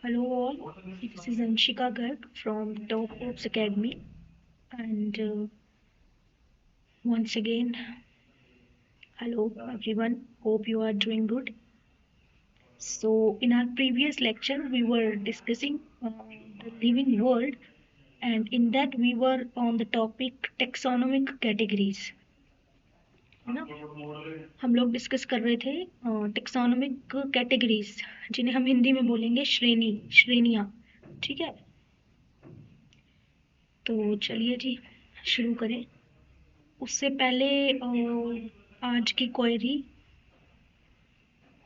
Hello all, this is Anshika Garg from Top Hopes Academy, and once again, hello everyone. Hope you are doing good. So, in our previous lecture, we were discussing the living world, and in that we were on the topic taxonomic categories. है ना? हम लोग discuss कर रहे थे taxonomic categories, जिन्हें हम हिंदी में बोलेंगे श्रेणियाँ। ठीक है, तो चलिए जी शुरू करें। उससे पहले आज की क्वेरी,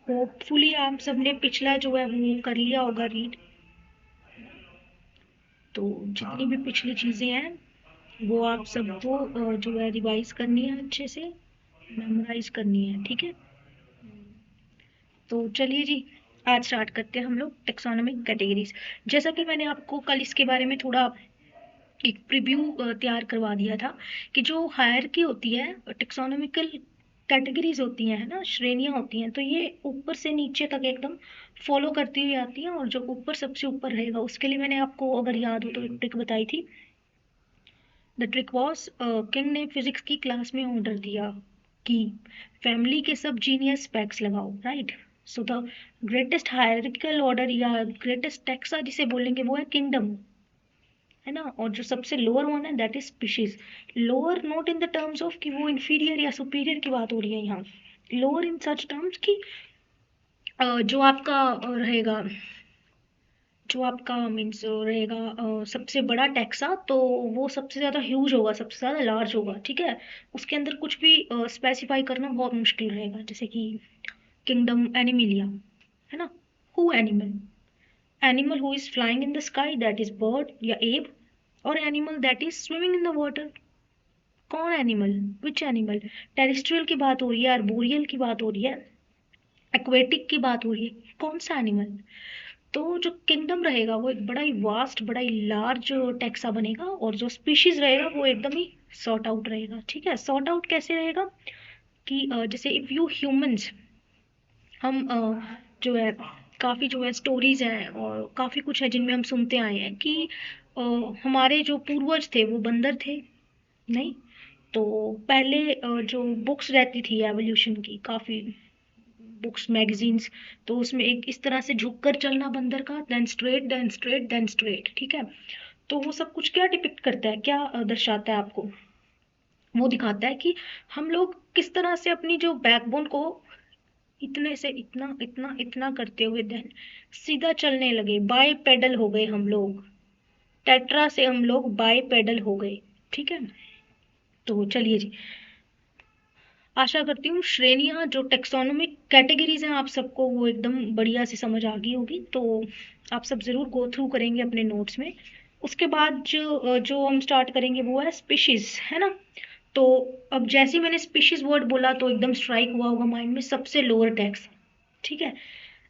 होपफुली आप सबने पिछला जो है वो कर लिया होगा रीड। तो जितनी भी पिछली चीज़ें हैं वो आप सबको जो है रिवाइज करनी है, अच्छे से मेमोराइज करनी है। ठीक है, तो चलिए जी आज स्टार्ट करते हैं हम लोग टेक्सोनोमिक कैटेगरीज। जैसा कि मैंने आपको कल इसके बारे में थोड़ा एक प्रीव्यू तैयार करवा दिया था कि जो हायरार्की होती है, टेक्सोनोमिकल कैटेगरीज होती हैं, है ना, श्रेणियां होती हैं, तो ये ऊपर से नीचे तक एकदम फॉलो करती हुई आती हैं। और जो ऊपर सबसे ऊपर रहेगा उसके लिए मैंने आपको, अगर याद हो तो, एक ट्रिक बताई थी। द ट्रिक वॉज, किंग ने फिजिक्स की क्लास में ऑर्डर दिया कि फैमिली के सब जीनियस पैक्स लगाओ, right. So the greatest hierarchical order या ग्रेटेस्ट टैक्सा जिसे बोलेंगे वो है किंगडम, है ना। और जो सबसे लोअर वन है that is species. Lower not in the terms of कि वो इंफीरियर या सुपीरियर की बात हो रही है यहाँ, लोअर इन सच टर्म्स कि जो आपका रहेगा, जो आपका मीन्स रहेगा सबसे बड़ा टैक्सा, तो वो सबसे ज़्यादा ह्यूज होगा, सबसे ज़्यादा लार्ज होगा। ठीक है, उसके अंदर कुछ भी स्पेसिफाई करना बहुत मुश्किल रहेगा, जैसे कि किंगडम एनिमिलिया, है ना। Who animal, animal who is flying in the sky that is bird या एब, और animal that is swimming in the water. कौन एनिमल, विच एनिमल, टेरेस्ट्रियल की बात हो रही है, आर्बोरियल की बात हो रही है, एक्वेटिक की बात हो रही है, कौन सा एनिमल। तो जो किंगडम रहेगा वो एक बड़ा ही वास्ट, बड़ा ही लार्ज टैक्सा बनेगा, और जो स्पीशीज रहेगा वो एकदम ही सॉर्ट आउट रहेगा। ठीक है, सॉर्ट आउट कैसे रहेगा कि जैसे इफ यू ह्यूमंस, हम जो है काफ़ी जो है स्टोरीज हैं और काफ़ी कुछ है जिनमें हम सुनते आए हैं कि अ, हमारे जो पूर्वज थे वो बंदर थे, नहीं। तो पहले जो बुक्स रहती थी एवोल्यूशन की, काफ़ी बुक्स, मैगजीन्स, तो उसमें एक इस तरह से झुक कर चलना बंदर का, then straight, then straight, then straight. ठीक है, तो वो सब कुछ क्या डिपिक्ट करता है, क्या दर्शाता है आपको, वो दिखाता है कि हम लोग किस तरह से अपनी जो बैकबोन को इतने से इतना इतना इतना करते हुए देन सीधा चलने लगे, बाय पेडल हो गए हम लोग, टेट्रा से हम लोग बाय पेडल हो गए। ठीक है, तो चलिए जी, आशा करती हूँ श्रेणियाँ जो टेक्सोनोमिक कैटेगरीज हैं आप सबको वो एकदम बढ़िया से समझ आ गई होगी। तो आप सब ज़रूर गो थ्रू करेंगे अपने नोट्स में। उसके बाद जो हम स्टार्ट करेंगे वो है स्पीशीज, है ना। तो अब जैसे ही मैंने स्पीशीज वर्ड बोला तो एकदम स्ट्राइक हुआ होगा माइंड में, सबसे लोअर टैक्स। ठीक है,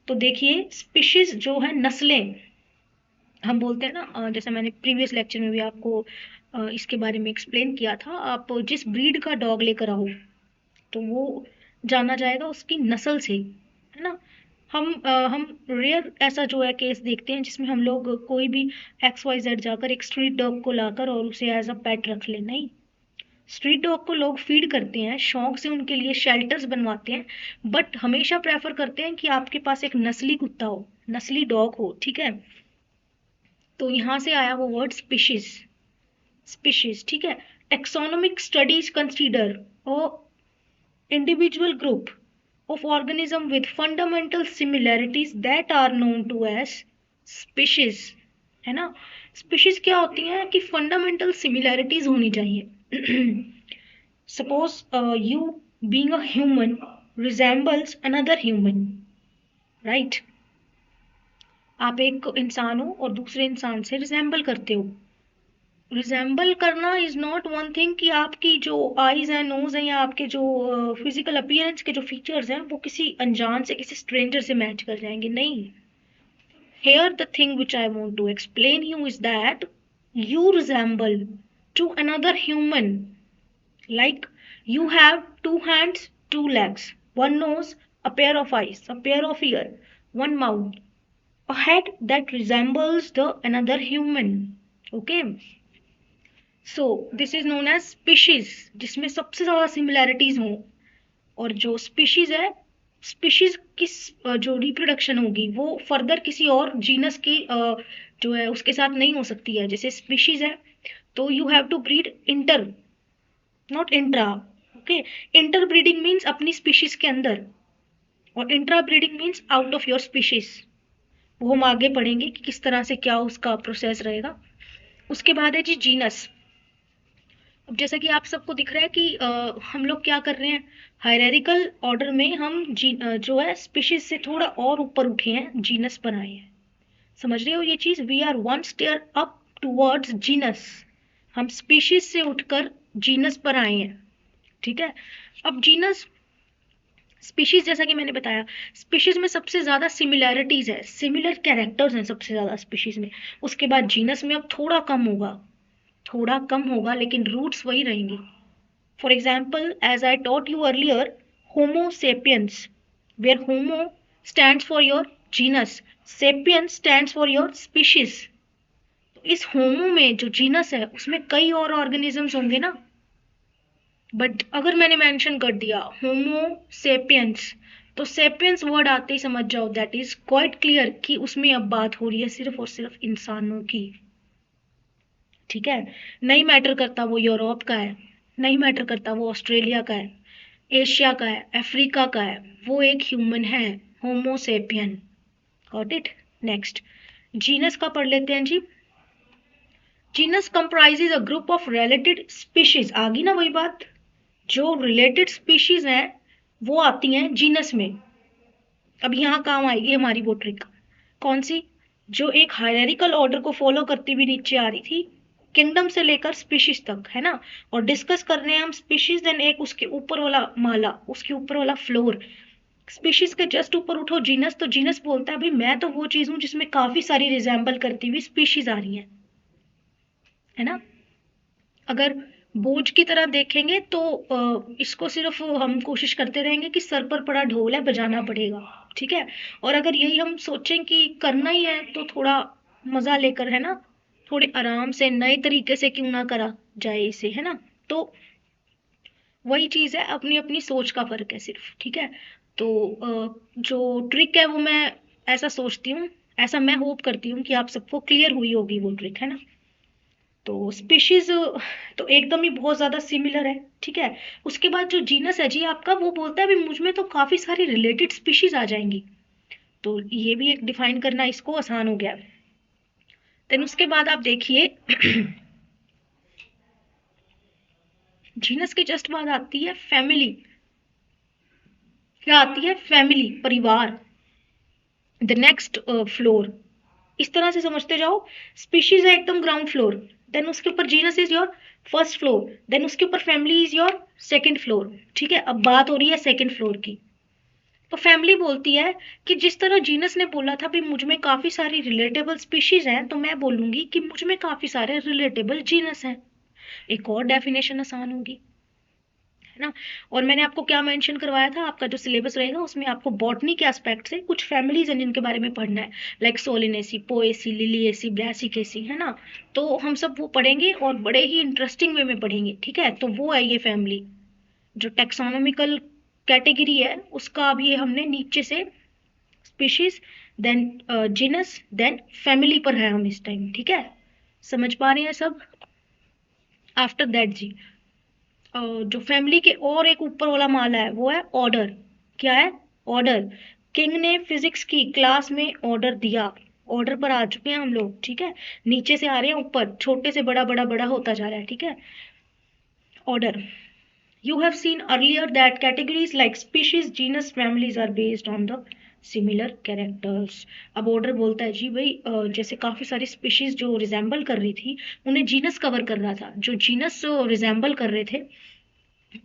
तो देखिए स्पीशीज जो है नस्लें, हम बोलते हैं ना, जैसे मैंने प्रीवियस लेक्चर में भी आपको इसके बारे में एक्सप्लेन किया था, आप जिस ब्रीड का डॉग लेकर आओ तो वो जाना जाएगा उसकी नस्ल से, है ना। हम रेयर ऐसा जो है केस देखते हैं जिसमें हम लोग कोई भी XYZ जाकर एक स्ट्रीट डॉग को लाकर और उसे एज अ पेट रख ले, नहीं। स्ट्रीट डॉग को लोग फीड करते हैं, शौक से उनके लिए शेल्टर्स बनवाते हैं, बट हमेशा प्रेफर करते हैं कि आपके पास एक नस्ली कुत्ता हो, नस्ली डॉग हो। ठीक है, तो यहाँ से आया वो वर्ड स्पीशीज, स्पीशीज। ठीक है, टेक्सोनोमिक स्टडीज कंसीडर ओ individual group of organism with fundamental similarities that are known to as species, है ना। स्पीशीज क्या होती हैं कि फंडामेंटल सिमिलैरिटीज होनी चाहिए। Suppose you being a human resembles another human, right. आप एक इंसान हो और दूसरे इंसान से रिजेंबल करते हो। रिजेंबल करना इज नॉट वन थिंग कि आपकी जो आईज हैं, नोज हैं, या आपके जो फिजिकल अपीयरेंस के जो फीचर्स हैं वो किसी अनजान से, किसी स्ट्रेंजर से मैच कर जाएंगे, नहीं। Here the thing which I want to explain you is that you resemble to another human, like you have two hands, two legs, one nose, a pair of eyes, a pair of ear, one mouth, a head that resembles the another human. Okay, so this is known as species, जिसमें सबसे ज्यादा similarities हो। और जो species है, species की जो reproduction होगी वो फर्दर किसी और जीनस की जो है उसके साथ नहीं हो सकती है। जैसे स्पीशीज है तो you have to breed inter, not intra. Okay, inter breeding means अपनी स्पीशीज के अंदर, और intra breeding means out of your species. वो हम आगे पढ़ेंगे कि किस तरह से क्या उसका प्रोसेस रहेगा। उसके बाद है जी जीनस। अब जैसा कि आप सबको दिख रहा है कि हम लोग क्या कर रहे हैं, हायरार्किकल ऑर्डर में हम जो है स्पीशीज से थोड़ा और ऊपर उठे हैं, जीनस पर आए हैं। समझ रहे हो ये चीज? We are one stair up towards genus. हम स्पीशीज से उठकर जीनस पर आए हैं। ठीक है, अब जीनस स्पीशीज, जैसा कि मैंने बताया, स्पीशीज में सबसे ज्यादा सिमिलैरिटीज है, सिमिलर कैरेक्टर्स हैं सबसे ज्यादा स्पीशीज में। उसके बाद जीनस में अब थोड़ा कम होगा, थोड़ा कम होगा, लेकिन रूट्स वही रहेंगी। For example, as I taught you earlier, Homo sapiens, where Homo stands for your genus, sapiens stands for your species. तो इस होमो में जो जीनस है उसमें कई और ऑर्गेनिजम्स होंगे ना, बट अगर मैंने मेंशन कर दिया होमो सेपियंस, तो सेपियंस वर्ड आते ही समझ जाओ दैट इज क्वाइट क्लियर कि उसमें अब बात हो रही है सिर्फ और सिर्फ इंसानों की। ठीक है, नहीं मैटर करता वो यूरोप का है, नहीं मैटर करता वो ऑस्ट्रेलिया का है, एशिया का है, अफ्रीका का है, वो एक ह्यूमन है, homo sapien. Got it? Next genus का पढ़ लेते हैं जी। Genus comprises a group of related species. आ गई ना वही बात, जो रिलेटेड स्पीशीज हैं वो आती हैं जीनस में। अब यहाँ काम आएगी हमारी वो ट्रिक, कौन सी? जो एक हायरार्किकल ऑर्डर को फॉलो करती हुई नीचे आ रही थी, किंगडम से लेकर स्पीशीज तक, है ना। और डिस्कस कर रहे हैं हम स्पीशीज, देन एक उसके ऊपर वाला माला, उसके ऊपर वाला फ्लोर। स्पीशीज के जस्ट ऊपर उठो जीनस, तो जीनस बोलता है भाई मैं तो वो चीज हूँ जिसमें काफी सारी रिजेंबल करती हुई स्पीशीज आ रही है ना। अगर बोझ की तरह देखेंगे तो इसको सिर्फ हम कोशिश करते रहेंगे कि सर पर पड़ा ढोल है बजाना पड़ेगा। ठीक है, और अगर यही हम सोचें कि करना ही है तो थोड़ा मजा लेकर, है ना, थोड़े आराम से नए तरीके से क्यों ना करा जाए इसे, है ना। तो वही चीज है, अपनी अपनी सोच का फर्क है सिर्फ। ठीक है, तो जो ट्रिक है वो मैं ऐसा सोचती हूँ, ऐसा मैं होप करती हूँ कि आप सबको क्लियर हुई होगी वो ट्रिक, है ना। तो स्पीशीज तो एकदम ही बहुत ज्यादा सिमिलर है। ठीक है, उसके बाद जो जीनस है जी आपका, वो बोलता है भी मुझ में तो काफी सारी रिलेटेड स्पीशीज आ जाएंगी। तो ये भी एक डिफाइन करना इसको आसान हो गया। देन उसके बाद आप देखिए जीनस के जस्ट बाद आती है फैमिली। क्या आती है? फैमिली, परिवार, द नेक्स्ट फ्लोर। इस तरह से समझते जाओ, स्पीशीज है एकदम ग्राउंड फ्लोर, देन उसके ऊपर genus is your first floor, then उसके ऊपर family is your second floor. ठीक है, अब बात हो रही है सेकंड फ्लोर की। तो फैमिली बोलती है कि जिस तरह जीनस ने बोला था भी मुझ में काफी सारी रिलेटेबल स्पीशीज हैं, तो मैं बोलूंगी कि मुझ में काफी सारे रिलेटेबल जीनस हैं। एक और डेफिनेशन आसान होगी, है ना। और मैंने आपको क्या मेंशन करवाया था, आपका जो सिलेबस रहेगा उसमें आपको बॉटनी के एस्पेक्ट से कुछ फैमिलीज हैं जिनके बारे में पढ़ना है, like Solanaceae, Poaceae, Liliaceae, Brassicaceae, है ना। तो हम सब वो पढ़ेंगे और बड़े ही इंटरेस्टिंग वे में पढ़ेंगे। ठीक है, तो वो है ये फैमिली, जो टेक्सोनॉमिकल कैटेगरी है उसका। अभी ये हमने नीचे से species, then genus, then family पर है हम इस टाइम। ठीक है, समझ पा रहे हैं सब? आफ्टर दैट जी, जो फैमिली के और एक ऊपर वाला माला है वो है ऑर्डर। क्या है? ऑर्डर। किंग ने फिजिक्स की क्लास में ऑर्डर दिया, ऑर्डर पर आ चुके हैं हम लोग। ठीक है, नीचे से आ रहे हैं ऊपर, छोटे से बड़ा बड़ा बड़ा होता जा रहा है। ठीक है, order. You have seen earlier that categories like species, genus, families are based on the similar characters. अब ऑर्डर बोलता है जी भाई जैसे काफी सारी स्पीशीज जो रिजेंबल कर रही थी उन्हें जीनस कवर कर रहा था, जो जीनस रिजेंबल कर रहे थे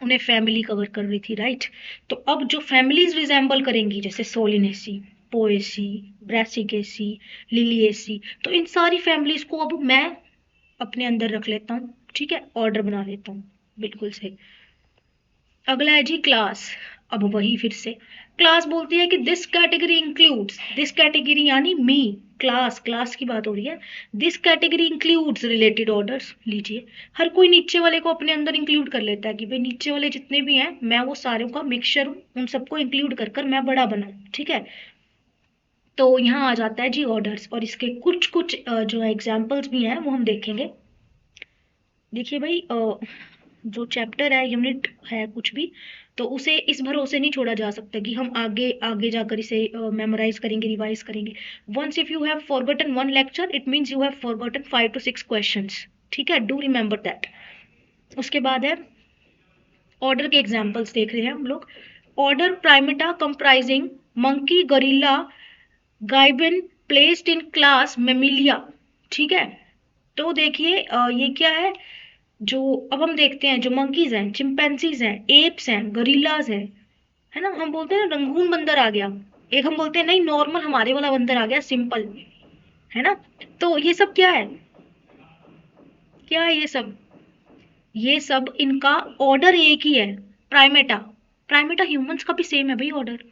उन्हें फैमिली कवर कर रही थी, राइट। तो अब जो फैमिलीज रिजेंबल करेंगी जैसे सोलिनेसी, पोएसी, ब्रासिकेसी, लिलिएसी, तो इन सारी फैमिलीज को अब मैं अपने अंदर रख लेता हूँ। ठीक है, ऑर्डर बना लेता हूँ, बिल्कुल सही। अगला है जी क्लास। अब वही फिर से क्लास बोलती है कि this category includes, this category यानी मी, क्लास की बात हो रही है। This category includes related orders. लीजिए, हर कोई नीचे वाले को अपने अंदर इंक्लूड कर लेता है कि भाई नीचे वाले जितने भी हैं मैं वो सारों का मिक्सचर हूँ, उन सबको इंक्लूड कर कर मैं बड़ा बनाऊँ, ठीक है। तो यहाँ आ जाता है जी ऑर्डर्स, और इसके कुछ कुछ जो एग्जाम्पल्स भी हैं वो हम देखेंगे। देखिए भाई, जो चैप्टर है, यूनिट है, कुछ भी, तो उसे इस भरोसे नहीं छोड़ा जा सकता कि हम आगे आगे जाकर इसे मेमोराइज करेंगे, रिवाइज करेंगे। Once if you have forgotten one lecture, it means you have forgotten 5 to 6 questions, ठीक है, डू रिमेंबर दैट। उसके बाद है ऑर्डर के एग्जाम्पल्स देख रहे हैं हम लोग। Order Primata comprising monkey, gorilla, gibbon, placed in class Mammalia, ठीक है। तो देखिए ये क्या है, जो अब हम देखते हैं, जो मंकीज हैं, चिंपैंजीज हैं, एप्स हैं, गरीलाज हैं, है ना, हम बोलते हैं ना रंगून बंदर आ गया, एक हम बोलते हैं नहीं नॉर्मल हमारे वाला बंदर आ गया, सिंपल, है ना। तो ये सब क्या है, क्या है ये सब, ये सब इनका ऑर्डर एक ही है, प्राइमेटा। प्राइमेटा ह्यूमंस का भी सेम है भाई ऑर्डर,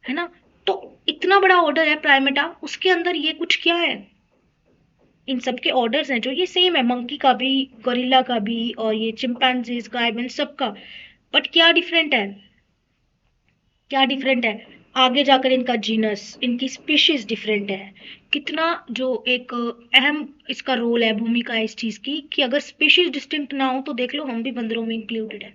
है ना। तो इतना बड़ा ऑर्डर है प्राइमेटा, उसके अंदर ये कुछ क्या है, इन सब के ऑर्डर्स हैं जो ये सेम है, मंकी का भी, गोरिल्ला का भी, और ये चिंपैंजीज, गायबन, सबका। बट क्या डिफरेंट है, क्या डिफरेंट है, आगे जाकर इनका जीनस, इनकी स्पीशीज डिफरेंट है। कितना जो एक अहम इसका रोल है, भूमिका है इस चीज की, कि अगर स्पीशीज डिस्टिंक्ट ना हो तो देख लो हम भी बंदरों में इंक्लूडेड है,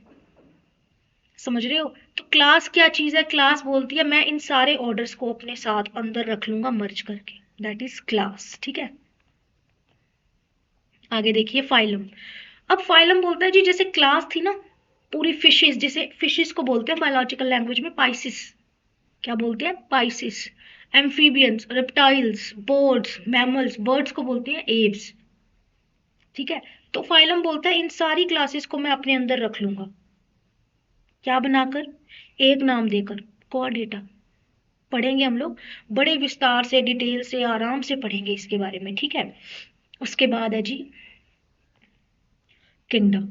समझ रहे हो। तो क्लास क्या चीज है, क्लास बोलती है मैं इन सारे ऑर्डर्स को अपने साथ अंदर रख लूंगा मर्ज करके, दैट इज क्लास, ठीक है। आगे देखिए फाइलम। अब फाइलम बोलता है जी, जैसे क्लास थी ना पूरी फिशेस, जैसे फिशेस को बोलते हैं बायोलॉजिकल लैंग्वेज में पाइसिस, क्या बोलते हैं, Pisces. Amphibians, reptiles, birds, mammals, birds को बोलते हैं एव्स, ठीक है। तो फाइलम बोलता है इन सारी क्लासेस को मैं अपने अंदर रख लूंगा, क्या बनाकर, एक नाम देकर, कोऑर्डेटा। पढ़ेंगे हम लोग बड़े विस्तार से, डिटेल से, आराम से पढ़ेंगे इसके बारे में, ठीक है। उसके बाद है जी किंगडम,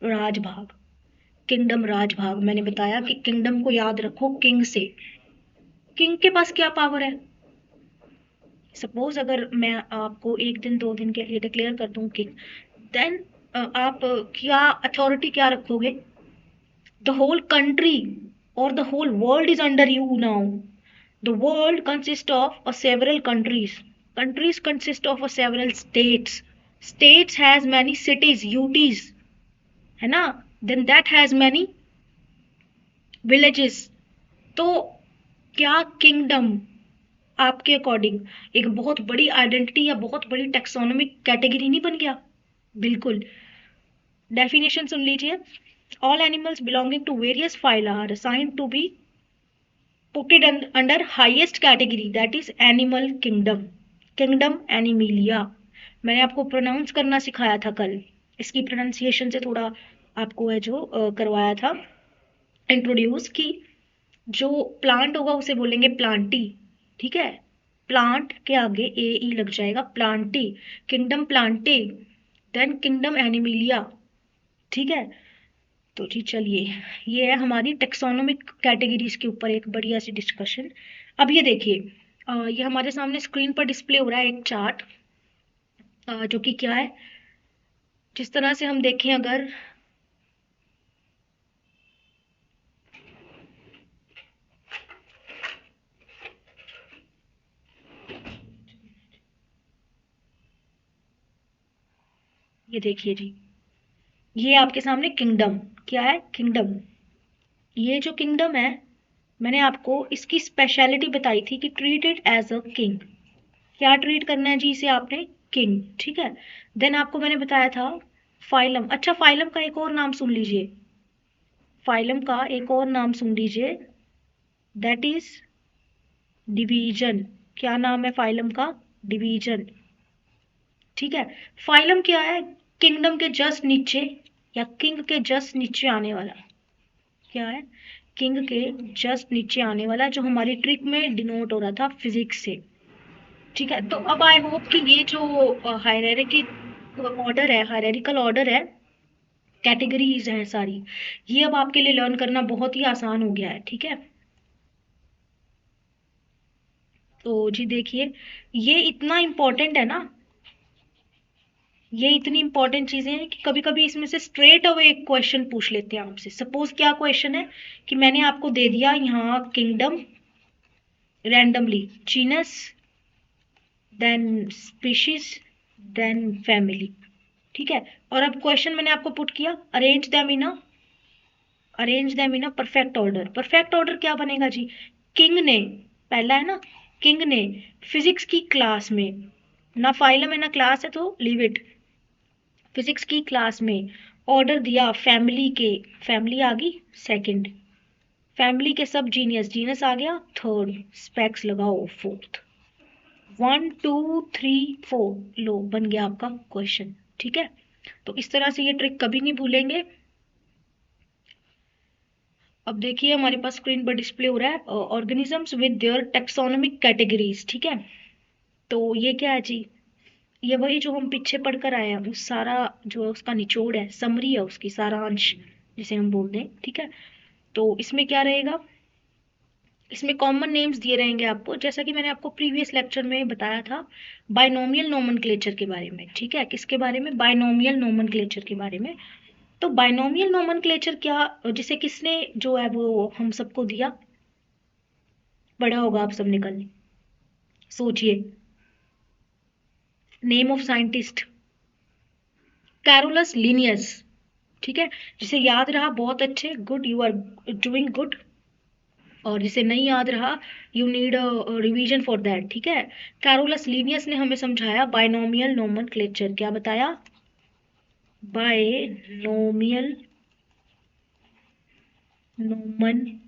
राजभाग। किंगडम, राजभाग, मैंने बताया कि किंगडम को याद रखो किंग से। किंग के पास क्या पावर है, सपोज अगर मैं आपको एक दिन 2 दिन के लिए डिक्लेयर कर दूं किंग, देन आप क्या अथॉरिटी क्या रखोगे, द होल कंट्री और the whole world is under you now. The world consist of several countries, countries consist of several states, states has many cities, UTs, है ना, then that has many villages। तो क्या kingdom आपके according एक बहुत बड़ी identity या बहुत बड़ी टेक्सोनोमिक कैटेगरी नहीं बन गया, बिल्कुल। डेफिनेशन सुन लीजिए, all animals belonging to various phyla are assigned to be putted under highest category, that is animal kingdom, kingdom Animalia. मैंने आपको प्रोनाउंस करना सिखाया था कल, इसकी प्रोनाउंसिएशन से थोड़ा आपको है जो करवाया था इंट्रोड्यूस, की जो प्लांट होगा उसे बोलेंगे प्लांटी, ठीक है, प्लांट के आगे ए ई लग जाएगा, Plantae, kingdom Plantae, then kingdom Animalia, ठीक है। तो जी चलिए, ये है हमारी टेक्सोनोमिक कैटेगरीज के ऊपर एक बढ़िया सी डिस्कशन। अब ये देखिए, ये हमारे सामने स्क्रीन पर डिस्प्ले हो रहा है एक चार्ट, जो कि क्या है, जिस तरह से हम देखें अगर, ये देखिए जी, ये आपके सामने किंगडम, क्या है, किंगडम। ये जो किंगडम है, मैंने आपको इसकी स्पेशलिटी बताई थी कि treat it as a king, क्या ट्रीट करना है जी इसे आपने, किंग, ठीक है। देन आपको मैंने बताया था फाइलम, अच्छा फाइलम का एक और नाम सुन लीजिए, फाइलम का एक और नाम सुन लीजिए, दैट इज डिवीजन। क्या नाम है फाइलम का, डिवीजन, ठीक है। फाइलम क्या है, किंगडम के जस्ट नीचे या किंग के जस्ट नीचे आने वाला, क्या है, किंग के जस्ट नीचे आने वाला, जो हमारी ट्रिक में डिनोट हो रहा था फिजिक्स से, ठीक है। तो अब आई होप कि ये जो हायरार्की ऑर्डर है, हायरार्किकल ऑर्डर है, कैटेगरीज हैं सारी, ये अब आपके लिए लर्न करना बहुत ही आसान हो गया है, ठीक है। तो जी देखिए, ये इतना इम्पोर्टेंट है ना, ये इतनी इंपॉर्टेंट चीजें हैं कि कभी कभी इसमें से स्ट्रेट अवे एक क्वेश्चन पूछ लेते हैं आपसे। सपोज क्या क्वेश्चन है कि मैंने आपको दे दिया यहाँ kingdom randomly, genus, then species, then family, ठीक है। और अब क्वेश्चन मैंने आपको पुट किया, arrange them in a perfect order. Perfect order क्या बनेगा जी? किंग ने, पहला है ना, किंग ने फिजिक्स की क्लास में, ना फाइलम है ना क्लास है तो लीव इट, फिजिक्स की क्लास में ऑर्डर दिया फैमिली के, फैमिली आ गई सेकंड, फैमिली के सब जीनियस, जीनस आ गया थर्ड, स्पेक्स लगाओ फोर्थ, 1 2 3 4, लो बन गया आपका क्वेश्चन, ठीक है। तो इस तरह से ये ट्रिक कभी नहीं भूलेंगे। अब देखिए हमारे पास स्क्रीन पर डिस्प्ले हो रहा है organisms with their taxonomic categories, ठीक है। तो ये क्या है जी? ये वही जो हम पीछे पढ़कर आए हैं, उस सारा जो है उसका निचोड़ है, समरी है उसकी, सारांश जिसे हम बोल दें, ठीक है। तो इसमें क्या रहेगा, इसमें कॉमन नेम्स दिए रहेंगे आपको, जैसा कि मैंने आपको प्रीवियस लेक्चर में बताया था बाइनोमियल नोमेनक्लेचर के बारे में, ठीक है। किसके बारे में? बाइनोमियल नोमेनक्लेचर के बारे में। तो बाइनोमियल नोमेनक्लेचर क्या, जिसे किसने जो है वो हम सबको दिया, पढ़ा होगा आप सबने कल, सोचिए, name of scientist Carolus Linnaeus, ठीक है। जिसे याद रहा बहुत अच्छे, good, you are doing good. और जिसे नहीं याद रहा, you need revision for that, ठीक है। कैरोलस लीनियस ने हमें समझाया बाइनोमियल नोमेनक्लेचर, क्या बताया? बाइनोमियल नोमेनक्लेचर,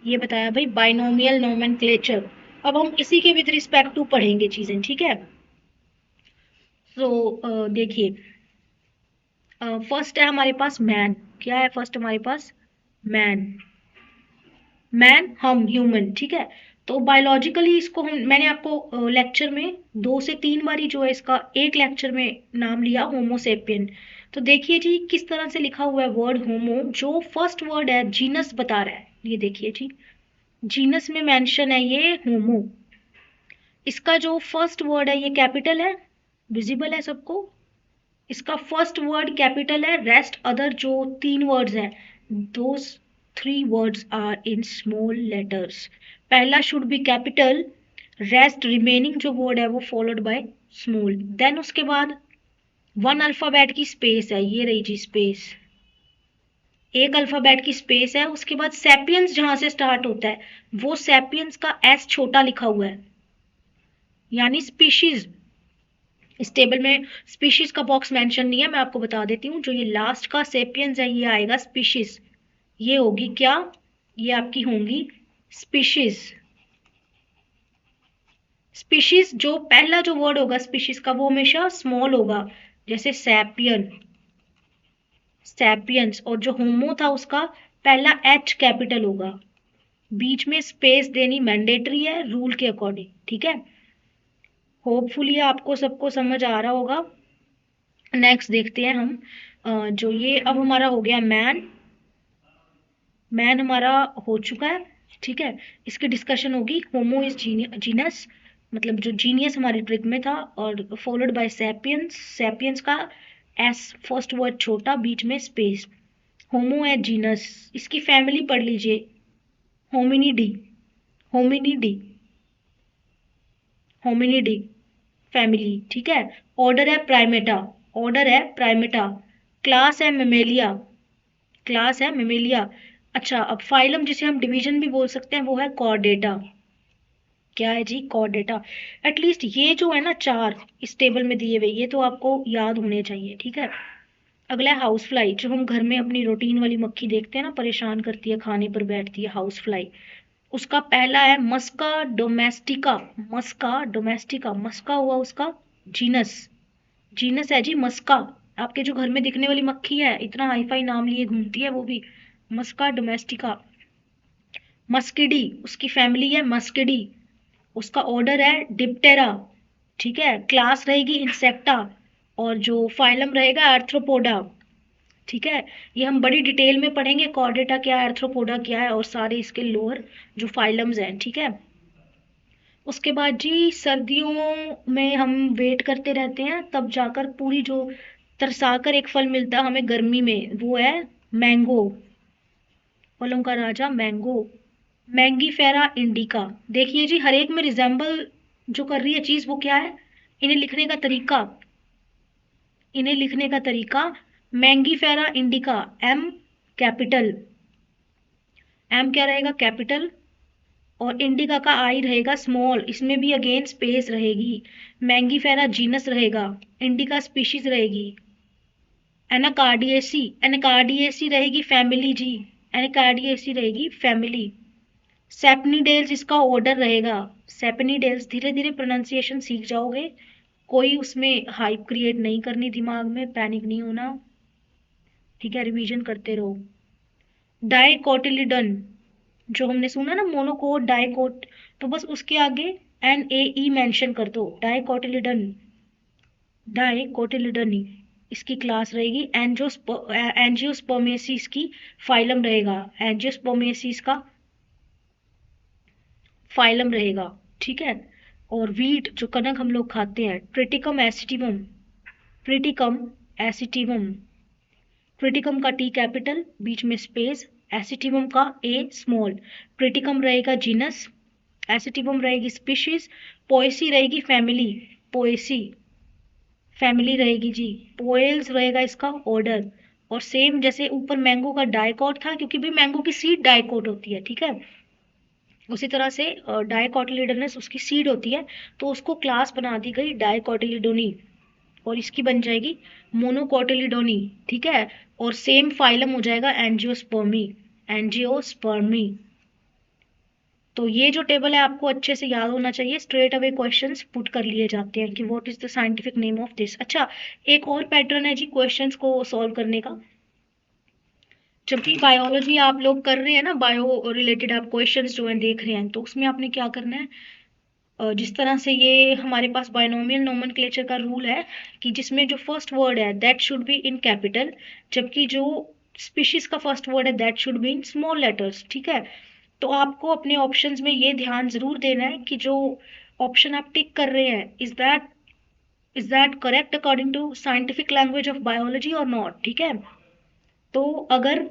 ये बताया भाई बाइनोमियल नोमेनक्लेचर। अब हम इसी के विद रिस्पेक्ट टू पढ़ेंगे चीजें, ठीक है। तो देखिए, फर्स्ट है हमारे पास मैन, क्या है फर्स्ट हमारे पास? मैन, मैन हम ह्यूमन, ठीक है। तो बायोलॉजिकली इसको हम, मैंने आपको लेक्चर में 2 से 3 बारी जो है इसका एक लेक्चर में नाम लिया होमोसेपियन। तो देखिए जी किस तरह से लिखा हुआ है वर्ड होमो, जो फर्स्ट वर्ड है जीनस बता रहा है, ये देखिए जी, जीनस में मेंशन है ये होमो। इसका जो फर्स्ट वर्ड है ये कैपिटल है, विजिबल है सबको, इसका फर्स्ट वर्ड कैपिटल है, रेस्ट अदर जो 3 वर्ड्स हैं, those 3 words are in small letters. पहला should be capital, rest remaining जो वर्ड है वो फॉलोड बाय स्मॉल। देन उसके बाद 1 अल्फाबेट की स्पेस है, ये रही जी स्पेस, एक अल्फाबेट की स्पेस है। उसके बाद सैपियंस जहां से स्टार्ट होता है, वो सैपियंस का एस छोटा लिखा हुआ है, यानी स्पीशीज। इस टेबल में स्पीशीज का बॉक्स मेंशन नहीं है, मैं आपको बता देती हूँ, जो ये लास्ट का सेपियंस है ये आएगा स्पीशीज, ये होगी क्या, ये आपकी होंगी स्पीशीज। स्पीशीज जो पहला जो वर्ड होगा स्पीशीज का वो हमेशा स्मॉल होगा, जैसे सैपियन, सैपियंस। और जो होमो था उसका पहला एच कैपिटल होगा, बीच में स्पेस देनी मैंडेटरी है रूल के अकॉर्डिंग, ठीक है। होपफुली आपको सबको समझ आ रहा होगा। नेक्स्ट देखते हैं हम, जो ये अब हमारा हो गया मैन, मैन हमारा हो चुका है, ठीक है। इसकी डिस्कशन होगी, होमो इज जीनस, मतलब जो जीनियस हमारी ट्रिक में था, और फॉलोड बाय सैपियंस, सैपियंस का एस फर्स्ट वर्ड छोटा, बीच में स्पेस, होमो है जीनस। इसकी फैमिली पढ़ लीजिए, होमिनिडी, होमिनिडी, होमिनिडी फैमिली, ठीक है। ऑर्डर है प्राइमेटा, ऑर्डर है प्राइमेटा। क्लास है मेमेलिया, क्लास है मेमेलिया। अच्छा, अब फाइलम जिसे हम डिवीजन भी बोल सकते हैं वो है कॉर्डेटा, क्या है जी? कॉर्डेटा। एटलीस्ट ये जो है ना 4 इस टेबल में दिए हुए, ये तो आपको याद होने चाहिए, ठीक है। अगला है हाउस फ्लाई, जो हम घर में अपनी रूटीन वाली मक्खी देखते हैं ना, परेशान करती है, खाने पर बैठती है, हाउस फ्लाई। उसका पहला है मस्का डोमेस्टिका, मस्का डोमेस्टिका, मस्का हुआ उसका जीनस, जीनस है जी मस्का। आपके जो घर में दिखने वाली मक्खी है, इतना हाई फाई नाम लिए घूमती है वो भी, मस्का डोमेस्टिका। मस्किडी उसकी फैमिली है, मस्किडी। उसका ऑर्डर है डिप्टेरा, ठीक है। क्लास रहेगी इंसेक्टा, और जो फाइलम रहेगा आर्थ्रोपोडा, ठीक है, ये हम बड़ी डिटेल में पढ़ेंगे, कॉर्डेटा क्या है, आर्थ्रोपोडा क्या है, और सारे इसके लोअर जो फाइलम्स हैं। ठीक है, उसके बाद जी सर्दियों में हम वेट करते रहते हैं, तब जाकर पूरी जो तरसाकर एक फल मिलता है हमें गर्मी में, वो है मैंगो, फलों का राजा मैंगो, मैंगीफेरा इंडिका। देखिए जी, हर एक में रिजेंबल जो कर रही है चीज वो क्या है, इन्हें लिखने का तरीका, इन्हें लिखने का तरीका। Mangifera indica, M capital, M क्या रहेगा, कैपिटल, और इंडिका का आई रहेगा स्मॉल, इसमें भी अगेन स्पेस रहेगी। मैंगीफेरा जीनस रहेगा, इंडिका स्पीशीज रहेगी। एनाकार्डियेसी, एनाकार्डियेसी रहेगी फैमिली जी, एनाकार्डियेसी रहेगी फैमिली। सेपनीडेल्स इसका ऑर्डर रहेगा, सेपनीडेल्स। धीरे धीरे प्रोनाउंसिएशन सीख जाओगे, कोई उसमें हाइप क्रिएट नहीं करनी दिमाग में, पैनिक नहीं होना। ठीक है, रिवीजन करते रहो। डाइकोटिलिडन, जो हमने सुना ना मोनोकोट डाइकोट, तो बस उसके आगे एन ए ई मेंशन कर दो, डाइकोटिलिडन, डाइकोटिलिडन इसकी क्लास रहेगी। एंजियोस्पर्मेसी इसकी फाइलम रहेगा, एंजियोस्पर्मेसी का फाइलम रहेगा। ठीक है, और वीट जो कनक हम लोग खाते हैं, ट्रिटिकम एसिटिवम, ट्रिटिकम एसिटिवम, ट्रिटिकम का टी कैपिटल, बीच में स्पेस, एसिटिवम का ए स्मॉल। ट्रिटिकम रहेगा जीनस, एसिटिवम रहेगी स्पीशीज, पोएसी रहेगी फैमिली, पोएसी फैमिली रहेगी जी, पोएल्स रहेगा इसका ऑर्डर। और सेम जैसे ऊपर मैंगो का डाइकोट था, क्योंकि भी मैंगो की सीड डाइकोट होती है। ठीक है, उसी तरह से डाइकोटिलिडोनस उसकी सीड होती है, तो उसको क्लास बना दी गई डाइकोटिलिडोनी, और इसकी बन जाएगी मोनोकोटिलिडोनी। ठीक है, और सेम फाइलम हो जाएगा एंजियोस्पर्मी, एंजियोस्पर्मी। तो ये जो टेबल है आपको अच्छे से याद होना चाहिए, स्ट्रेट अवे क्वेश्चंस पुट कर लिए जाते हैं कि what is the scientific name of this. अच्छा, एक और पैटर्न है जी क्वेश्चंस को सॉल्व करने का। जब भी बायोलॉजी आप लोग कर रहे हैं ना, बायो रिलेटेड आप क्वेश्चंस जो है देख रहे हैं, तो उसमें आपने क्या करना है, जिस तरह से ये हमारे पास बायनोमियल नोमेनक्लेचर का रूल है कि जिसमें जो फर्स्ट वर्ड है that should be in capital, जबकि जो स्पीशीज का फर्स्ट वर्ड है that should be in small letters. ठीक है, तो आपको अपने ऑप्शंस में ये ध्यान जरूर देना है कि जो ऑप्शन आप टिक कर रहे हैं, is that correct according to scientific language of biology और नॉट। ठीक है, तो अगर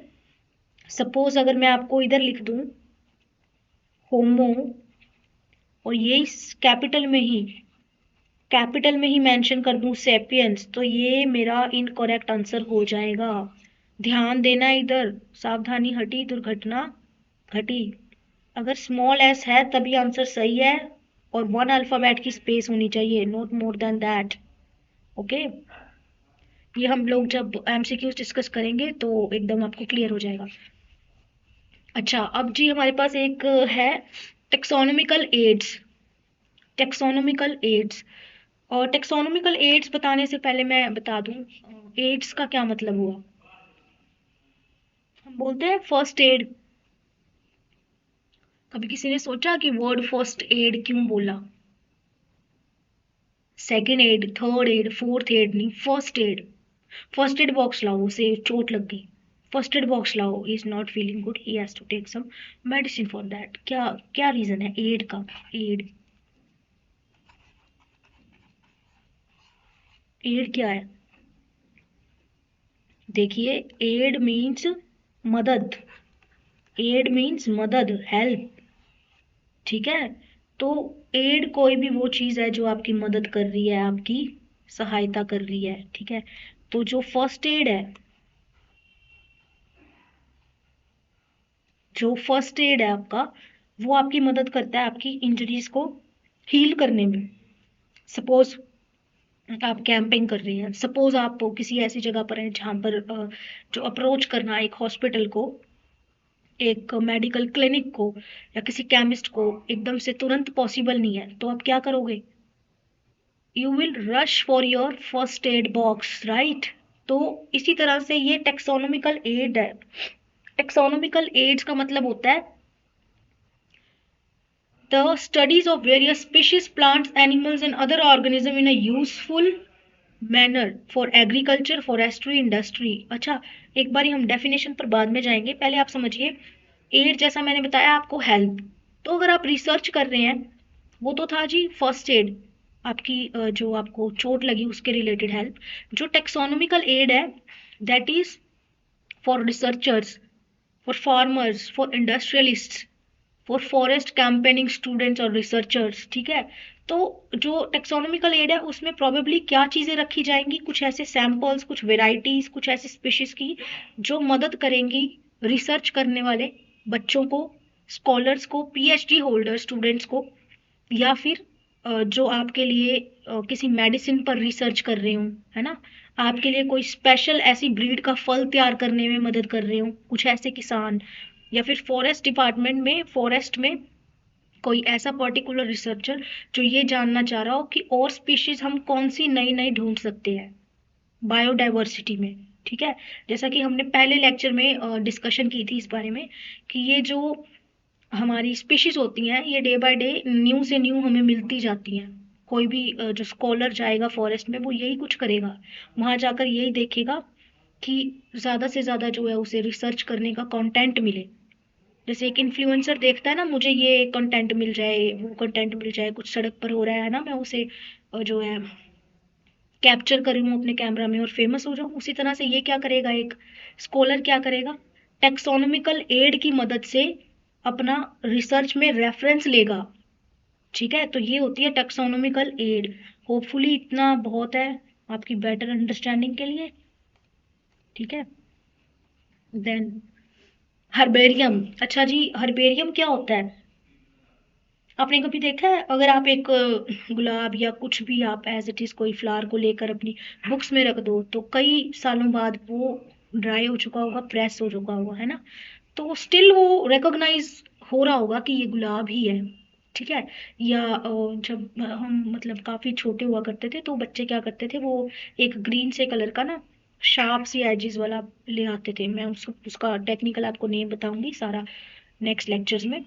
सपोज अगर मैं आपको इधर लिख दूं होमो, और ये कैपिटल में ही मेंशन कर दूं सेपियंस, तो ये मेरा इनकरेक्ट आंसर हो जाएगा। ध्यान देना इधर, सावधानी हटी दुर्घटना घटी। अगर स्मॉल एस है तभी आंसर सही है, और 1 अल्फाबेट की स्पेस होनी चाहिए, not more than that. Okay, ये हम लोग जब एमसीक्यूज डिस्कस करेंगे तो एकदम आपको क्लियर हो जाएगा। अच्छा, अब जी हमारे पास एक है टेक्सोनोमिकल एड्स, टेक्सोनोमिकल एड्स। और टेक्सोनोमिकल एड्स बताने से पहले मैं बता दूं एड्स का क्या मतलब हुआ। हम बोलते हैं फर्स्ट एड, कभी किसी ने सोचा कि वर्ड फर्स्ट एड क्यों बोला, second aid, third aid, fourth aid नहीं, first aid. First aid box लाओ, उसे चोट लग गई, फर्स्ट एड बॉक्स लाओ, he is not feeling good, he has to take some medicine for that. क्या क्या रीजन है एड का, एड, एड क्या है, देखिए एड मीन्स मदद, एड मीन्स मदद, हेल्प। ठीक है, तो एड कोई भी वो चीज है जो आपकी मदद कर रही है, आपकी सहायता कर रही है। ठीक है, तो जो फर्स्ट एड है, जो फर्स्ट एड है आपका, वो आपकी मदद करता है आपकी इंजरीज को हील करने में। सपोज आप कैंपिंग कर रहे हैं, सपोज आप किसी ऐसी जगह पर हैं जहां पर जो अप्रोच करना एक हॉस्पिटल को, एक मेडिकल क्लिनिक को, या किसी केमिस्ट को एकदम से तुरंत पॉसिबल नहीं है, तो आप क्या करोगे, you will rush for your first aid box, right. तो इसी तरह से ये टेक्सोनोमिकल एड है। टेक्सोनोमिकल एड्स का मतलब होता है the studies of various species, plants, animals and other organisms in a useful manner for agriculture, forestry, industry. अच्छा, एक बार हम डेफिनेशन पर बाद में जाएंगे, पहले आप समझिए एड जैसा मैंने बताया आपको हेल्प। तो अगर आप रिसर्च कर रहे हैं, वो तो था जी फर्स्ट एड, आपकी जो आपको चोट लगी उसके रिलेटेड हेल्प। जो टेक्सोनोमिकल एड है that is for researchers, for farmers, for industrialists, for forest campaigning students और रिसर्चर्स। ठीक है, तो जो टेक्सोनॉमिकल एड है उसमें प्रोबेबली क्या चीज़ें रखी जाएंगी, कुछ ऐसे सैंपल्स, कुछ वेराइटीज, कुछ ऐसे स्पीशीज की जो मदद करेंगी रिसर्च करने वाले बच्चों को, स्कॉलर्स को, पीएचडी होल्डर स्टूडेंट्स को, या फिर जो आपके लिए किसी मेडिसिन पर रिसर्च कर रहे हो, है ना, आपके लिए कोई स्पेशल ऐसी ब्रीड का फल तैयार करने में मदद कर रहे हो कुछ ऐसे किसान, या फिर फॉरेस्ट डिपार्टमेंट में, फॉरेस्ट में कोई ऐसा पर्टिकुलर रिसर्चर जो ये जानना चाह रहा हो कि और स्पीशीज हम कौन सी नई नई ढूंढ सकते हैं बायोडाइवर्सिटी में। ठीक है, जैसा कि हमने पहले लेक्चर में डिस्कशन की थी इस बारे में कि ये जो हमारी स्पीशीज होती हैं ये डे बाय डे न्यू से न्यू हमें मिलती जाती हैं। कोई भी जो स्कॉलर जाएगा फॉरेस्ट में वो यही कुछ करेगा, वहां जाकर यही देखेगा कि ज्यादा से ज्यादा जो है उसे रिसर्च करने का कंटेंट मिले। जैसे एक इन्फ्लुएंसर देखता है ना, मुझे ये कंटेंट मिल जाए, वो कंटेंट मिल जाए, कुछ सड़क पर हो रहा है ना, मैं उसे जो है कैप्चर करूँ अपने कैमरा में और फेमस हो जाऊं। उसी तरह से ये क्या करेगा, एक स्कॉलर क्या करेगा, टेक्सोनॉमिकल एड की मदद से अपना रिसर्च में रेफरेंस लेगा। ठीक है, तो ये होती है टेक्सोनॉमिकल एड। होपफुली इतना बहुत है आपकी बेटर अंडरस्टैंडिंग के लिए। ठीक है, देन हर्बेरियम। अच्छा जी, हर्बेरियम क्या होता है? आपने कभी देखा है, अगर आप एक गुलाब या कुछ भी आप एज इट इज कोई फ्लावर को लेकर अपनी बुक्स में रख दो तो कई सालों बाद वो ड्राई हो चुका होगा, प्रेस हो चुका होगा, है ना, तो स्टिल वो रिकॉग्नाइज हो रहा होगा कि ये गुलाब ही है। ठीक है, या जब हम मतलब काफी छोटे हुआ करते थे तो बच्चे क्या करते थे, वो एक ग्रीन से कलर का ना शार्प सी एजेस वाला ले आते थे। मैं उसका टेक्निकल आपको नेम बताऊंगी सारा नेक्स्ट लेक्चर्स में।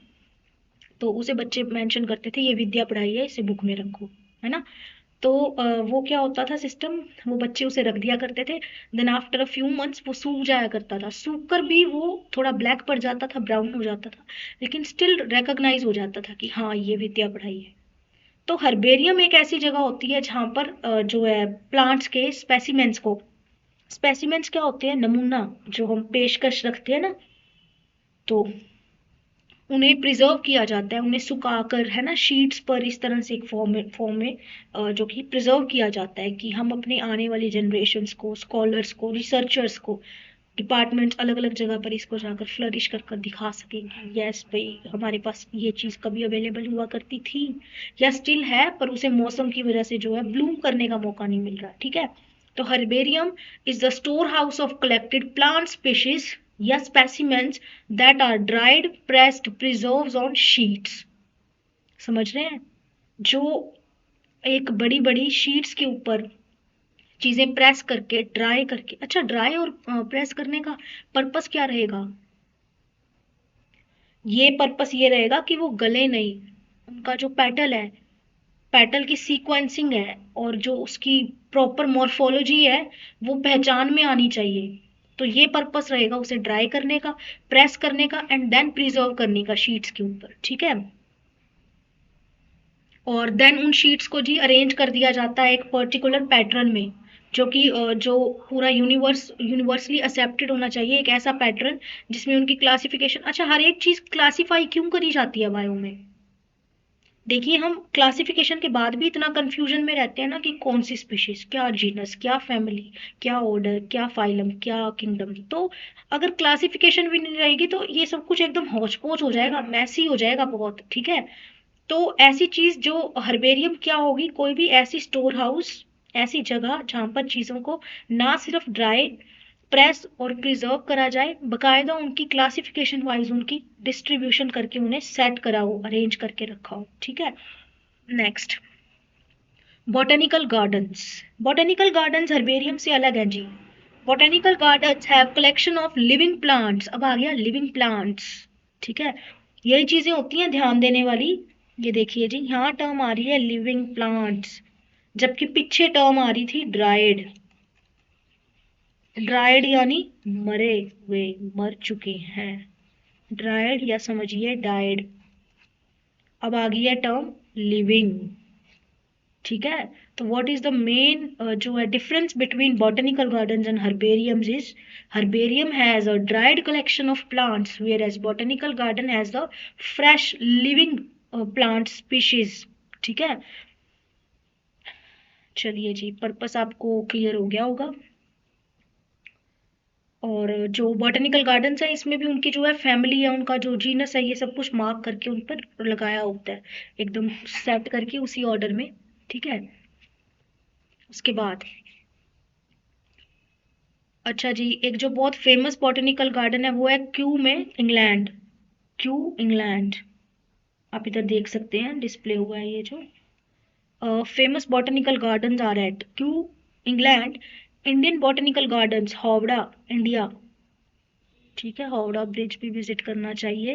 तो उसे बच्चे मेंशन करते थे ये विद्या पढ़ाई है, इसे बुक में रखो, है ना। तो वो क्या होता था सिस्टम, वो बच्चे उसे रख दिया करते थे। Then after a few months वो सूख जाया करता था, सूख कर भी वो थोड़ा ब्लैक पड़ जाता था, ब्राउन हो जाता था, लेकिन स्टिल रिकॉग्नाइज हो जाता था कि हाँ ये विद्या पढ़ाई है। तो हर्बेरियम एक ऐसी जगह होती है जहाँ पर जो है प्लांट्स के स्पेसिमेंट्स को, स्पेसिमेंट्स क्या होते हैं, नमूना जो हम पेशकश रखते हैं ना, तो उन्हें प्रिजर्व किया जाता है, उन्हें सुखाकर, है ना, शीट्स पर इस तरह से एक फॉर्म में जो कि प्रिजर्व किया जाता है कि हम अपने आने वाली जनरेशन्स को, स्कॉलर्स को, रिसर्चर्स को, डिपार्टमेंट्स अलग अलग जगह पर इसको जाकर फ्लरिश कर कर दिखा सकेंगे, यस भाई हमारे पास ये चीज़ कभी अवेलेबल हुआ करती थी या स्टिल है, पर उसे मौसम की वजह से जो है ब्लूम करने का मौका नहीं मिल रहा। ठीक है, तो herbarium is the storehouse of collected plant species या specimens that are dried, pressed, preserved on sheets. समझ रहे हैं, जो एक बड़ी बड़ी शीट्स के ऊपर चीजें प्रेस करके, ड्राई करके। अच्छा, ड्राई और प्रेस करने का पर्पस क्या रहेगा? ये पर्पस ये रहेगा कि वो गले नहीं, उनका जो पेटल है, पेटल की सीक्वेंसिंग है और जो उसकी प्रॉपर मॉर्फोलॉजी है वो पहचान में आनी चाहिए। तो ये पर्पस रहेगा उसे ड्राई करने का, प्रेस करने का, एंड देन प्रिजर्व करने का शीट्स के ऊपर। ठीक है, और देन उन शीट्स को जी अरेंज कर दिया जाता है एक पर्टिकुलर पैटर्न में, जो कि जो पूरा यूनिवर्सली एक्सेप्टेड होना चाहिए, एक ऐसा पैटर्न जिसमें उनकी क्लासिफिकेशन। अच्छा, हर एक चीज क्लासिफाई क्यों करी जाती है बायो में? देखिए, हम क्लासिफिकेशन के बाद भी इतना कंफ्यूजन में रहते हैं ना कि कौन सी स्पीशीज, क्या जीनस, क्या फैमिली, क्या ऑर्डर, क्या फाइलम, क्या किंगडम। तो अगर क्लासिफिकेशन भी नहीं रहेगी तो ये सब कुछ एकदम हौच पौच हो जाएगा, मैसी हो जाएगा बहुत। ठीक है, तो ऐसी चीज जो हर्बेरियम क्या होगी, कोई भी ऐसी स्टोर हाउस, ऐसी जगह जहां पर चीजों को ना सिर्फ ड्राई, प्रेस और प्रिजर्व करा जाए, बकायदा उनकी क्लासिफिकेशन वाइज उनकी डिस्ट्रीब्यूशन करके उन्हें सेट करा हो, अरेंज करके रखा हो। ठीक है, next, botanical gardens. Botanical gardens herbarium से अलग है जी। Botanical gardens have collection of living plants. अब आ गया लिविंग प्लांट्स। ठीक है, यही चीजें होती हैं ध्यान देने वाली। ये देखिए जी, यहाँ टर्म आ रही है लिविंग प्लांट्स। जबकि पीछे टर्म आ रही थी ड्राइड। ड्राइड यानी मरे हुए, मर चुके हैं, ड्राइड या समझिए डाइड। अब आ गई है टर्म लिविंग। ठीक है, तो व्हाट इज द मेन जो है difference between botanical gardens and herbariums is herbarium has a dried collection of plants whereas botanical garden has the fresh living plant species. ठीक है, चलिए जी, पर्पस आपको clear हो गया होगा। और जो बॉटनिकल गार्डन्स है इसमें भी उनकी जो है फैमिली है, उनका जो जीनस है, ये सब कुछ मार्क करके उन पर लगाया होता है, एकदम सेट करके उसी ऑर्डर में। ठीक है, उसके बाद अच्छा जी, एक जो बहुत फेमस बॉटनिकल गार्डन है वो है क्यू में, इंग्लैंड। Q, England. आप इधर देख सकते हैं, डिस्प्ले हुआ है ये जो famous botanical gardens are at Kew, England. Indian botanical gardens, Howrah, India. ठीक है, हावड़ा ब्रिज भी विजिट करना चाहिए,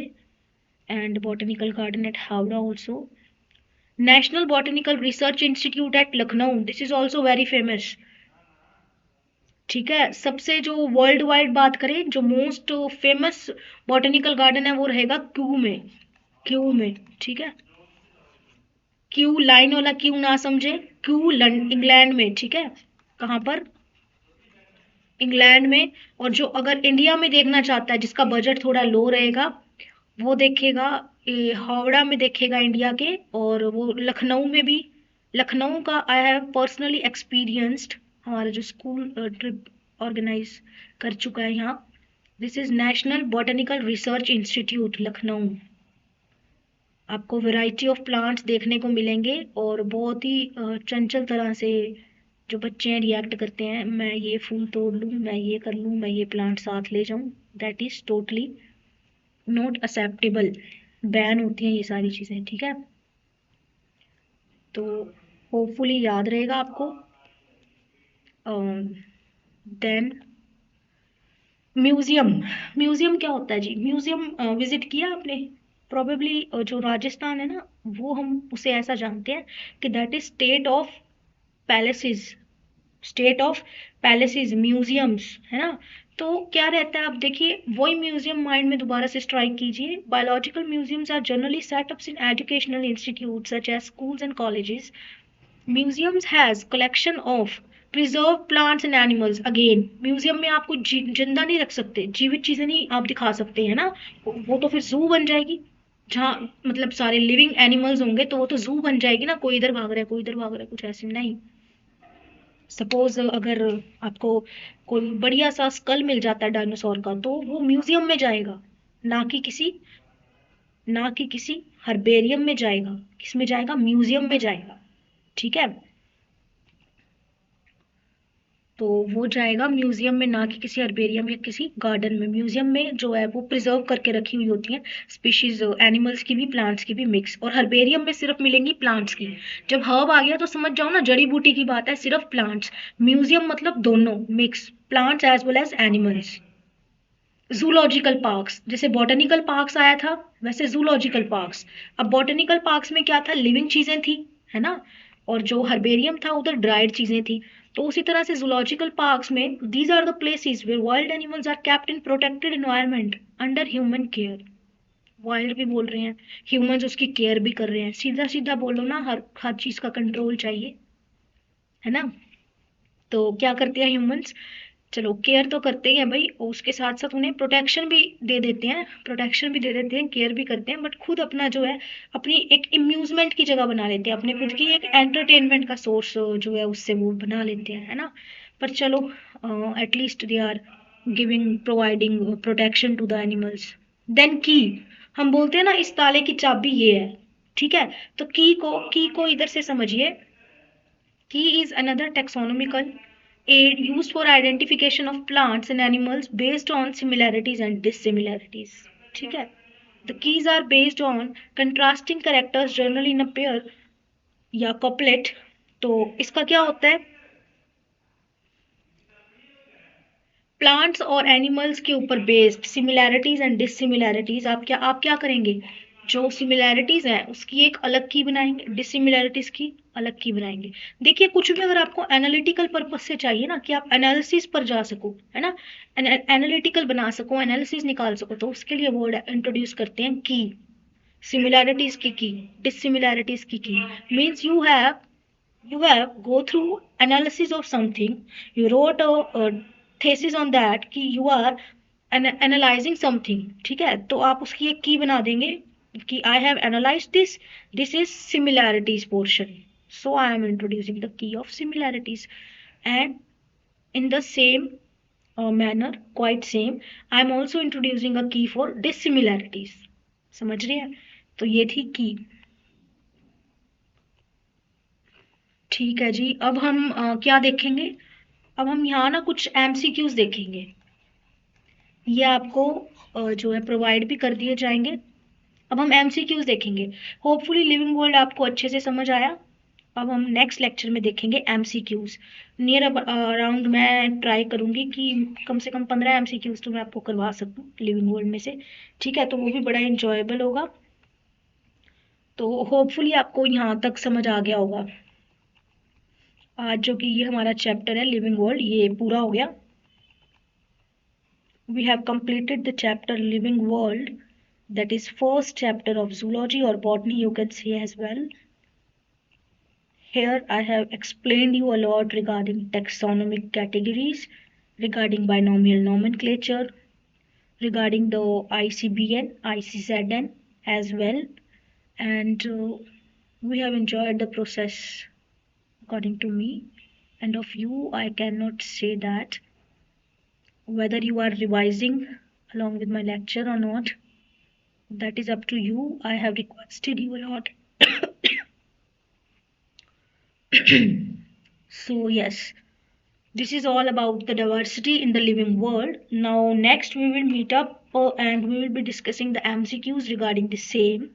and botanical garden at Howrah also. National botanical research institute at Lucknow, this is also very famous. ठीक है, सबसे जो वर्ल्ड वाइड बात करें, जो मोस्ट फेमस बॉटनिकल गार्डन है वो रहेगा क्यू में, क्यू में। ठीक है, क्यू लाइन वाला क्यू ना समझे, क्यू इंग्लैंड में। ठीक है, कहाँ पर, इंग्लैंड में। और जो अगर इंडिया में देखना चाहता है, जिसका बजट थोड़ा लो रहेगा, वो देखेगा हावड़ा में देखेगा इंडिया के। और वो लखनऊ में भी, लखनऊ का आई हैव पर्सनली एक्सपीरियंस्ड, हमारा जो स्कूल ट्रिप ऑर्गेनाइज कर चुका है यहाँ। This is national botanical research institute Lucknow. आपको वैरायटी ऑफ प्लांट्स देखने को मिलेंगे, और बहुत ही चंचल तरह से जो बच्चे हैं रिएक्ट करते हैं, मैं ये फूल तोड़ लूँ, मैं ये कर लूँ, मैं ये प्लांट साथ ले जाऊँ। That is totally not acceptable, ban होती हैं ये सारी चीज़ें। ठीक है, तो होपफुली याद रहेगा आपको। Then museum. म्यूजियम क्या होता है जी, म्यूजियम विजिट किया आपने प्रोबेबली। जो राजस्थान है ना, वो हम उसे ऐसा जानते हैं कि that is state of palaces, state of palaces, museums, है ना। तो क्या रहता है, आप देखिए वही म्यूजियम माइंड में दोबारा से स्ट्राइक कीजिए। Biological museums are generally setups in educational institute such as schools and colleges. Museums has collection of preserve plants and animals. Again, museum में आपको जिंदा नहीं रख सकते, जीवित चीजें नहीं आप दिखा सकते, है ना। वो तो फिर जू बन जाएगी, जहाँ मतलब सारे लिविंग एनिमल्स होंगे, तो वो तो जू बन जाएगी ना, कोई इधर भाग रहा है, कोई इधर भाग रहा है, कुछ ऐसे नहीं। सपोज अगर आपको कोई बढ़िया सा स्कल मिल जाता है डायनासोर का, तो वो म्यूजियम में जाएगा, ना कि किसी ना कि किसी हर्बेरियम में जाएगा। किस में जाएगा, म्यूजियम में जाएगा। ठीक है, तो वो जाएगा म्यूजियम में, ना कि किसी हर्बेरियम या किसी गार्डन में। म्यूजियम में जो है वो प्रिजर्व करके रखी हुई होती हैं स्पीशीज, एनिमल्स की भी प्लांट्स की भी मिक्स। और हर्बेरियम में सिर्फ मिलेंगी प्लांट्स की। जब हर्ब आ गया तो समझ जाओ ना, जड़ी बूटी की बात है, सिर्फ प्लांट्स। म्यूजियम मतलब दोनों mix, plants as well as animals. Zoological parks, जैसे बॉटनिकल पार्क्स आया था, वैसे जूलॉजिकल पार्क्स। अब बॉटनिकल पार्क्स में क्या था, लिविंग चीजें थी, है ना। और जो हर्बेरियम था उधर ड्राइड चीजें थी। तो उसी तरह से जूलॉजिकल पार्क्स में these are the places where wild animals are kept in protected environment under human care. Wild भी बोल रहे हैं, ह्यूमंस उसकी केयर भी कर रहे हैं। सीधा सीधा बोलो ना, हर चीज का कंट्रोल चाहिए, है ना। तो क्या करते हैं ह्यूमंस, चलो केयर तो करते ही हैं भाई, और उसके साथ साथ उन्हें प्रोटेक्शन भी दे देते हैं, प्रोटेक्शन भी दे देते हैं, केयर भी करते हैं, बट खुद अपना जो है अपनी एक इम्यूजमेंट की जगह बना लेते हैं, अपने खुद की एक एंटरटेनमेंट का सोर्स जो है उससे वो बना लेते हैं, है ना। पर चलो, at least they are giving, providing protection to the animals. Then की, हम बोलते हैं ना इस ताले की चाबी ये है। ठीक है, तो की को इधर से समझिए। Key is another taxonomical aid used for identification of plants and animals based on similarities and dissimilarities. ठीक है, the keys are based on contrasting characters generally in a pair या couplet। तो इसका क्या होता है, प्लांट्स और एनिमल्स के ऊपर बेस्ड सिमिलैरिटीज एंड डिससिमिलैरिटीज। आप क्या करेंगे, जो सिमिलैरिटीज हैं उसकी एक अलग की बनाएंगे, डिससिमिलैरिटीज की अलग की बनाएंगे। देखिए कुछ भी अगर आपको एनालिटिकल पर्पज से चाहिए ना, कि आप एनालिसिस पर जा सको, है ना, एनालिटिकल बना सको, एनालिसिस निकाल सको, तो उसके लिए वर्ड इंट्रोड्यूस करते हैं की। सिमिलैरिटीज की, डिसिमिलैरिटीज की means you have go through analysis of something, you wrote a thesis on that कि you are analyzing something, ठीक है, तो आप उसकी एक की बना देंगे कि I have analyzed this is similarities portion, so I am introducing the key of similarities. And in the same manner, quite same, I am also introducing a key for dissimilarities. समझ रहे हैं? तो ये थी की। ठीक है जी, अब हम क्या देखेंगे? अब हम यहाँ ना कुछ एमसीक्यूज देखेंगे, ये आपको जो है प्रोवाइड भी कर दिए जाएंगे। अब हम एमसीक्यूज देखेंगे। होपफुली लिविंग वर्ल्ड आपको अच्छे से समझ आया। अब हम नेक्स्ट लेक्चर में देखेंगे एमसीक्यूज। नियर अराउंड मैं ट्राई करूंगी कि कम से कम 15 एमसीक्यूज तो मैं आपको करवा सकूं लिविंग वर्ल्ड में से, ठीक है, तो वो भी बड़ा इंजॉयबल होगा। तो होपफुली आपको यहाँ तक समझ आ गया होगा। आज जो कि ये हमारा चैप्टर है लिविंग वर्ल्ड, ये पूरा हो गया। We have completed the chapter living world, that is first chapter of zoology or botany you can say as well. Here I have explained you a lot regarding taxonomic categories, regarding binomial nomenclature, regarding the ICBN, ICZN as well, and we have enjoyed the process according to me, and of you I cannot say that whether you are revising along with my lecture or not, that is up to you. I have requested you a lot. So yes, this is all about the diversity in the living world. Now next we will meet up and we will be discussing the MCQs regarding the same,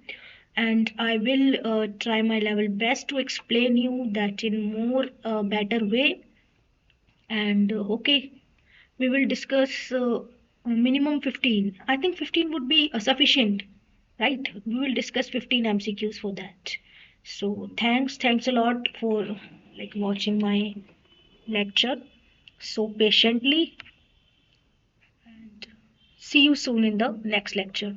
and I will try my level best to explain you that in more better way. And okay, we will discuss minimum 15. I think 15 would be sufficient, right? We will discuss 15 MCQs for that. So thanks a lot for like watching my lecture so patiently, and see you soon in the next lecture.